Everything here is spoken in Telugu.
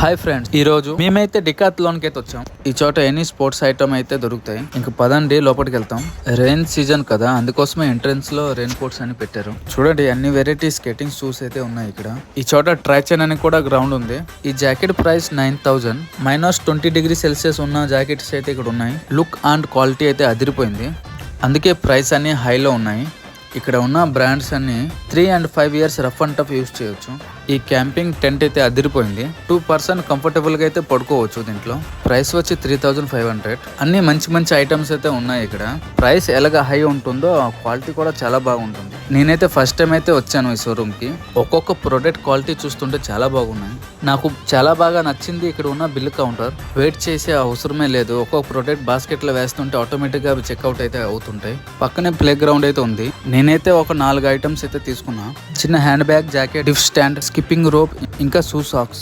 హాయ్ ఫ్రెండ్స్, ఈ రోజు మేమైతే డికాథ్లాన్ కి అయితే వచ్చాం. ఈ చోట ఎనీ స్పోర్ట్స్ ఐటమ్ అయితే దొరుకుతాయి. ఇంక పదండి లోపలికి వెళ్తాం. రెయిన్ సీజన్ కదా, అందుకోసమే ఎంట్రన్స్ లో రెయిన్ కోట్స్ అని పెట్టారు. చూడండి, అన్ని వెరైటీ స్కేటింగ్ షూస్ అయితే ఉన్నాయి ఇక్కడ. ఈ చోట ట్రైచెన్ అని కూడా గ్రౌండ్ ఉంది. ఈ జాకెట్ ప్రైస్ 9,000. -20°C ఉన్న జాకెట్స్ అయితే ఇక్కడ ఉన్నాయి. లుక్ అండ్ క్వాలిటీ అయితే అదిరిపోయింది, అందుకే ప్రైస్ అన్ని హైలో ఉన్నాయి. ఇక్కడ ఉన్న బ్రాండ్స్ అన్ని 3 and 5 years rough and tough use చేయొచ్చు. ఈ క్యాంపింగ్ టెంట్ అయితే అదిరిపోయింది. 2 person కంఫర్టబుల్ గా అయితే పడుకోవచ్చు దీంట్లో. ప్రైస్ వచ్చి 3,500. అన్ని మంచి మంచి ఐటమ్స్ అయితే ఉన్నాయి ఇక్కడ. ప్రైస్ ఎలాగ హై ఉంటుందో క్వాలిటీ కూడా చాలా బాగుంటుంది. నేనైతే ఫస్ట్ టైం అయితే వచ్చాను ఈ షోరూమ్ కి. ఒక్కొక్క ప్రొడక్ట్ క్వాలిటీ చూస్తుంటే చాలా బాగున్నాయి. నాకు చాలా బాగా నచ్చింది ఇక్కడ ఉన్న బిల్ కౌంటర్. వెయిట్ చేసే అవసరమే లేదు. ఒక్కొక్క ప్రొడక్ట్ బాస్కెట్ లో వేస్తుంటే ఆటోమేటిక్ గా చెక్అవుట్ అయితే అవుతుంటాయి. పక్కనే ప్లే గ్రౌండ్ అయితే ఉంది. నేనైతే ఒక 4 ఐటమ్స్ అయితే తీసుకున్నా. చిన్న hand bag, jacket, gift stand, skipping rope, ఇంకా షూ సాక్స్.